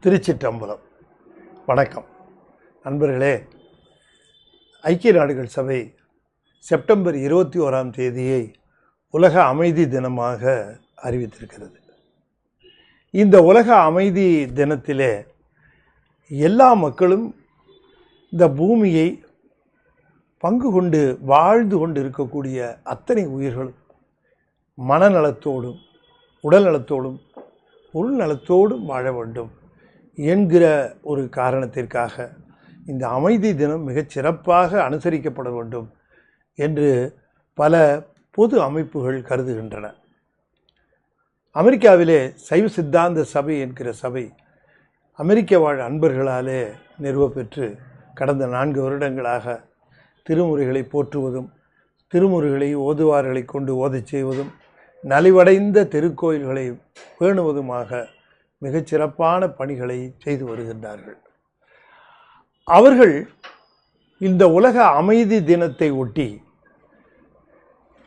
திருச்சிற்றம்பலம். வணக்கம் நண்பர்களே. ஐக்கிய நாடுகள் சபை செப்டம்பர் 21ஆம் தேதியை உலக அமைதி தினமாக அறிவித்திருக்கிறது. இந்த உலக அமைதி தினத்திலே எல்லா மக்களும் இந்த பூமியை பங்கு கொண்டு வாழ்ந்து கொண்டு இருக்கக்கூடிய அத்தனை உயிர்களும் மனநலத்தோடும் உடல் நலத்தோடும் பொருள் நலத்தோடும் வாழ வேண்டும் என்கிற ஒரு காரணத்திற்காக இந்த அமைதி தினம் மிகச் சிறப்பாக அனுசரிக்கப்பட வேண்டும் என்று பல பொது அமைப்புகள் கருதுகின்றன. அமெரிக்காவிலே சைவ சித்தாந்த சபை என்கிற சபை அமெரிக்க வாழ் அன்பர்களாலே நிறுவப்பெற்று கடந்த 4 வருடங்களாக திருமுறைகளை போற்றுவதும் திருமுறைகளை ஓதுவார்களை கொண்டு ஓதச் செய்வதும் நலிவடைந்த திருக்கோயில்களை பேணுவதுமாக மிகச்சிறப்பான பணிகளை செய்து வருகின்றார்கள். அவர்கள் இந்த உலக அமைதி தினத்தை ஒட்டி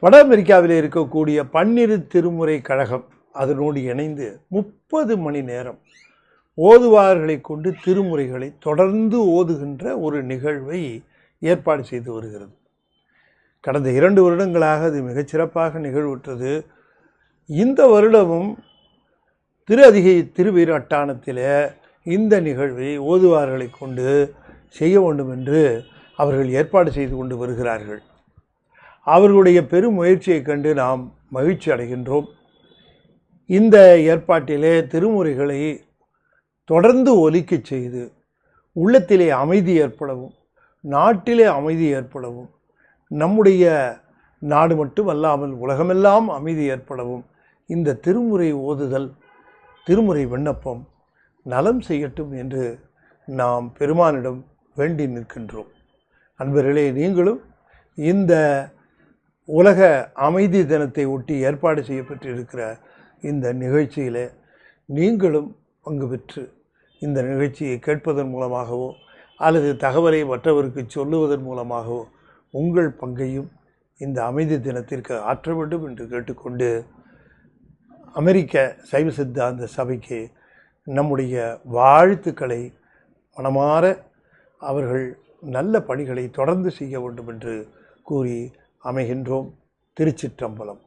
வட அமெரிக்காவில் இருக்கக்கூடிய பன்னிரு திருமுறை கழகம் அதனோடு இணைந்து 30 மணி நேரம் ஓதுவார்களை கொண்டு திருமுறைகளை தொடர்ந்து ஓதுகின்ற ஒரு நிகழ்வை ஏற்பாடு செய்து வருகிறது. கடந்த 2 வருடங்களாக அது மிகச்சிறப்பாக நிகழ்வுற்றது. இந்த வருடமும் திரு அதிகை திருவீரட்டானத்தில் இந்த நிகழ்வை ஓதுவார்களை கொண்டு செய்ய வேண்டும் என்று அவர்கள் ஏற்பாடு செய்து கொண்டு வருகிறார்கள். அவர்களுடைய பெரும் முயற்சியை கண்டு நாம் மகிழ்ச்சி அடைகின்றோம். இந்த ஏற்பாட்டிலே திருமுறைகளை தொடர்ந்து ஒலிக்கச் செய்து உள்ளத்திலே அமைதி ஏற்படவும் நாட்டிலே அமைதி ஏற்படவும் நம்முடைய நாடு மட்டுமல்லாமல் உலகமெல்லாம் அமைதி ஏற்படவும் இந்த திருமுறை ஓதுதல் திருமுறை விண்ணப்பம் நலம் செய்யட்டும் என்று நாம் பெருமானிடம் வேண்டி நிற்கின்றோம். அன்பர்களே, நீங்களும் இந்த உலக அமைதி தினத்தை ஒட்டி ஏற்பாடு செய்யப்பட்டிருக்கிற இந்த நிகழ்ச்சியில் நீங்களும் பங்கு பெற்று இந்த நிகழ்ச்சியை கேட்பதன் மூலமாகவோ அல்லது தகவலை மற்றவருக்கு சொல்லுவதன் மூலமாகவோ உங்கள் பங்கையும் இந்த அமைதி தினத்திற்கு ஆற்ற வேண்டும் என்று கேட்டுக்கொண்டு அமெரிக்க சைவ சித்தாந்த சபைக்கு நம்முடைய வாழ்த்துக்களை மனமாற அவர்கள் நல்ல பணிகளை தொடர்ந்து செய்ய வேண்டும் என்று கூறி அமைகின்றோம். திருச்சிற்றம்பலம்.